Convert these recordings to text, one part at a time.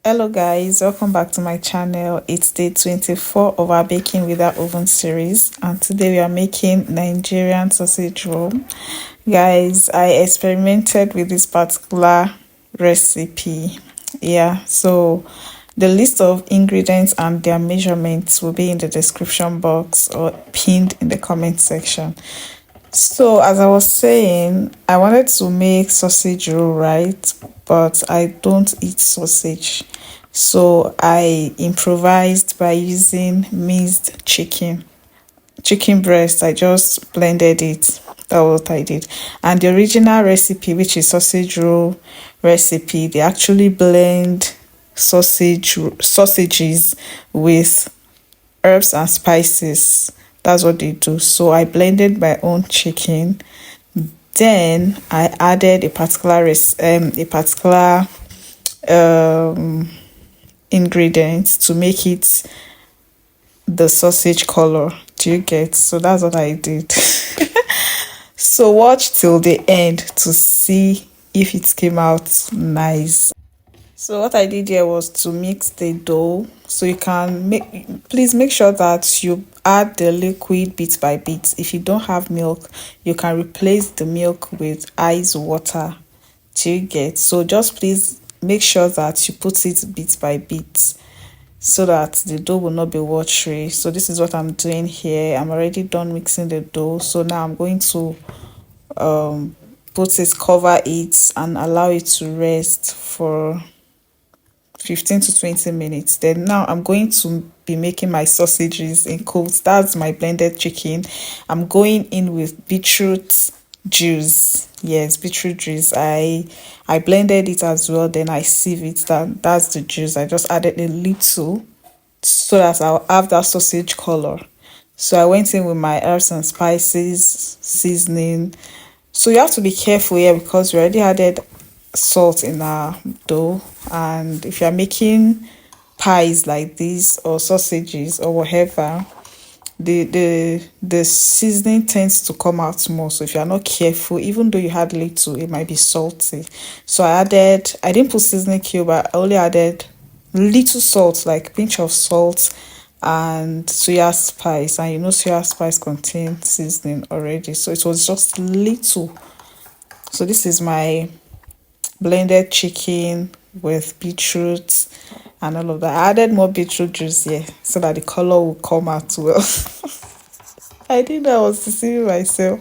Hello guys, welcome back to my channel. It's day 24 of our baking without oven series, and today we are making Nigerian sausage roll. Guys, I experimented with this particular recipe. Yeah, so the list of ingredients and their measurements will be in the description box or pinned in the comment section. So, as I was saying, I wanted to make sausage roll, right? But I don't eat sausage. So, I improvised by using minced chicken breast. I just blended it. That was what I did. And the original recipe, which is sausage roll recipe, they actually blend sausages with herbs and spices. That's what they do. So I blended my own chicken. Then I added a particular um ingredient to make it the sausage color. Do you get? So that's what I did. So watch till the end to see if it came out nice. So what I did here was to mix the dough. So you can please make sure that you add the liquid bit by bit. If you don't have milk, you can replace the milk with ice water. Do you get? So just please make sure that you put it bit by bit so that the dough will not be watery. So this is what I'm doing here. I'm already done mixing the dough. So now I'm going to cover it and allow it to rest for 15 to 20 minutes. Then now I'm going to be making my sausages in quotes. That's my blended chicken. I'm going in with beetroot juice. Yes, beetroot juice. I blended it as well, then I sieve it. That's the juice. I just added a little so that I'll have that sausage color. So I went in with my herbs and spices, seasoning. So you have to be careful here because we already added salt in our dough, and if you're making pies like this or sausages or whatever, the seasoning tends to come out more. So if you're not careful, even though you had little, it might be salty. So I didn't put seasoning cube, I only added little salt, like pinch of salt, and soya spice. And you know soya spice contains seasoning already, so it was just little. So this is my blended chicken with beetroot and all of that. I added more beetroot juice here so that the color will come out well. I think I was deceiving myself.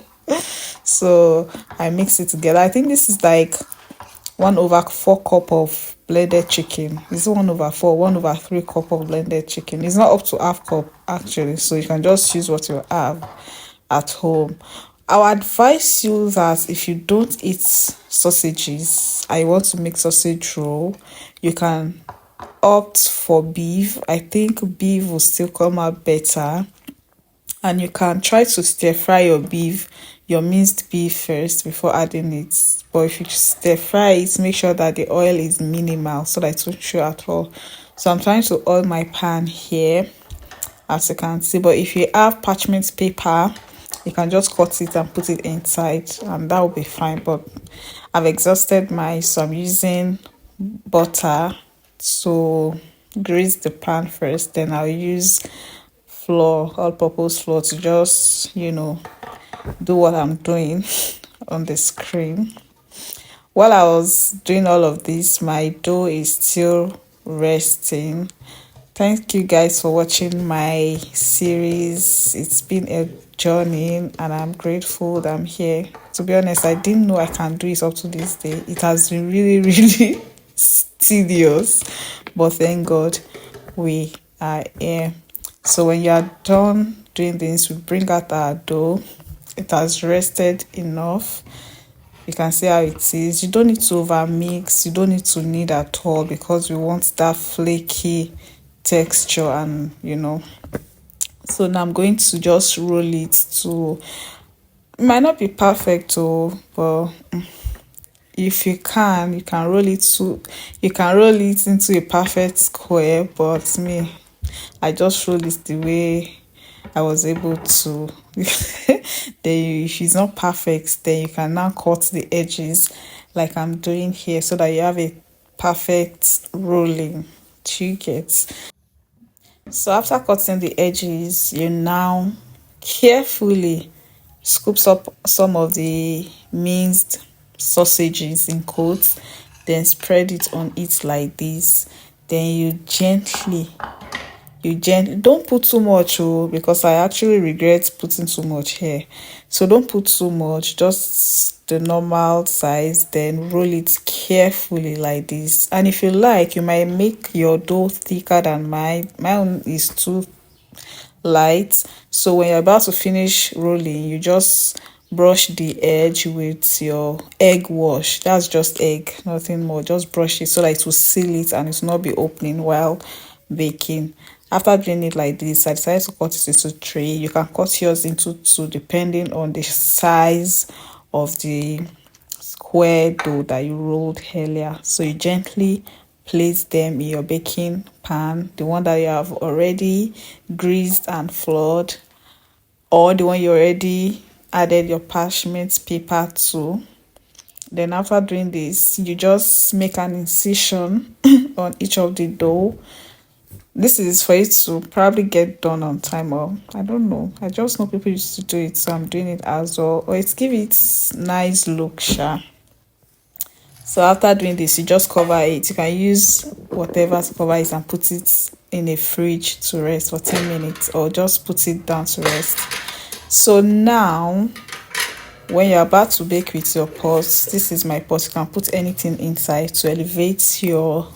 So I mix it together. I think this is like 1/4 cup of blended chicken. It's 1/4, 1/3 cup of blended chicken. It's not up to half cup actually, so you can just use what you have at home. I would advise you that if you don't eat sausages and you want to make sausage roll, you can opt for beef. I think beef will still come out better. And you can try to stir fry your minced beef first before adding it. But if you stir fry it, make sure that the oil is minimal so that it won't show at all. So I'm trying to oil my pan here, as you can see. But if you have parchment paper, you can just cut it and put it inside, and that will be fine. But I've exhausted mine, so I'm using butter to grease the pan first. Then I'll use flour, all-purpose flour, to just do what I'm doing on the screen. While I was doing all of this, my dough is still resting. Thank you guys for watching my series. It's been a journey and I'm grateful that I'm here. To be honest, I didn't know I can do it up to this day. It has been really, really tedious, but thank God we are here. So when you are done doing this, we bring out our dough. It has rested enough. You can see how it is. You don't need to over mix. You don't need to knead at all because we want that flaky texture, and so now I'm going to just roll it to, it might not be perfect but if you can roll it into a perfect square. But me, I just roll it the way I was able to. Then if it's not perfect, then you can now cut the edges like I'm doing here so that you have a perfect rolling. Do you get? So after cutting the edges, you now carefully scoops up some of the minced sausages in coats, then spread it on it like this. Then you gently don't put too much, oh, because I actually regret putting too much here. So don't put too much, just the normal size, then roll it carefully like this. And if you like, you might make your dough thicker than mine. My own is too light. So when you're about to finish rolling, you just brush the edge with your egg wash. That's just egg, nothing more. Just brush it so that it will seal it and it will not be opening while baking. After doing it like this, I decided to cut it into three. You can cut yours into two depending on the size of the square dough that you rolled earlier. So you gently place them in your baking pan, the one that you have already greased and floored, or the one you already added your parchment paper to. Then after doing this, you just make an incision on each of the dough. This is for it to probably get done on time, or I don't know. I just know people used to do it, so I'm doing it as well. Or it's give it nice look, sha. So after doing this, you just cover it. You can use whatever to cover it and put it in a fridge to rest for 10 minutes, or just put it down to rest. So now, when you're about to bake with your pot, this is my pot. You can put anything inside to elevate your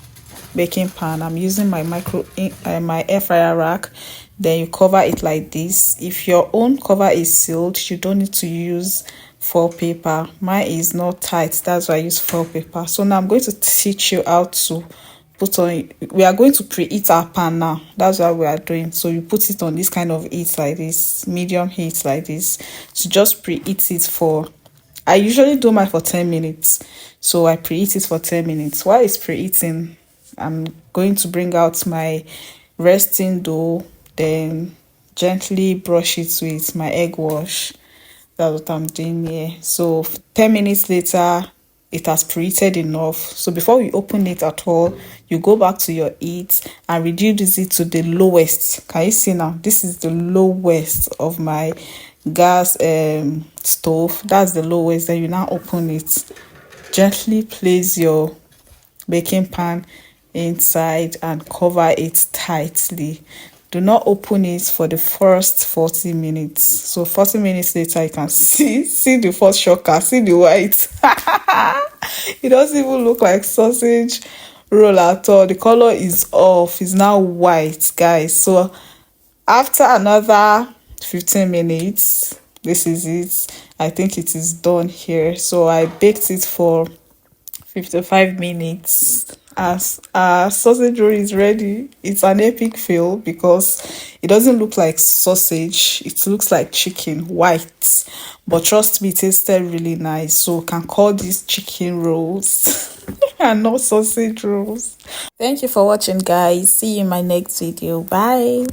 baking pan. I'm using my my air fryer rack. Then you cover it like this. If your own cover is sealed, you don't need to use foil paper. Mine is not tight, that's why I use foil paper. So now I'm going to teach you how to put on. We are going to preheat our pan now. That's what we are doing. So you put it on this kind of heat like this, medium heat like this. So just preheat it for, I usually do mine for 10 minutes. So I preheat it for 10 minutes. While it's preheating, I'm going to bring out my resting dough, then gently brush it with my egg wash. That's what I'm doing here. So 10 minutes later, it has preheated enough. So before you open it at all, you go back to your heat and reduce it to the lowest. Can you see now? This is the lowest of my gas stove. That's the lowest. Then you now open it. Gently place your baking pan inside and cover it tightly. Do not open it for the first 40 minutes. So 40 minutes later, you can see the first shocker, see the white. It doesn't even look like sausage roll at all. The color is off. It's now white, guys. So after another 15 minutes, this is it. I think it is done here. So I baked it for 55 minutes. As our sausage roll is ready. It's an epic fail because it doesn't look like sausage. It looks like chicken, white. But trust me, it tasted really nice. So we can call these chicken rolls and not sausage rolls. Thank you for watching, guys. See you in my next video. Bye.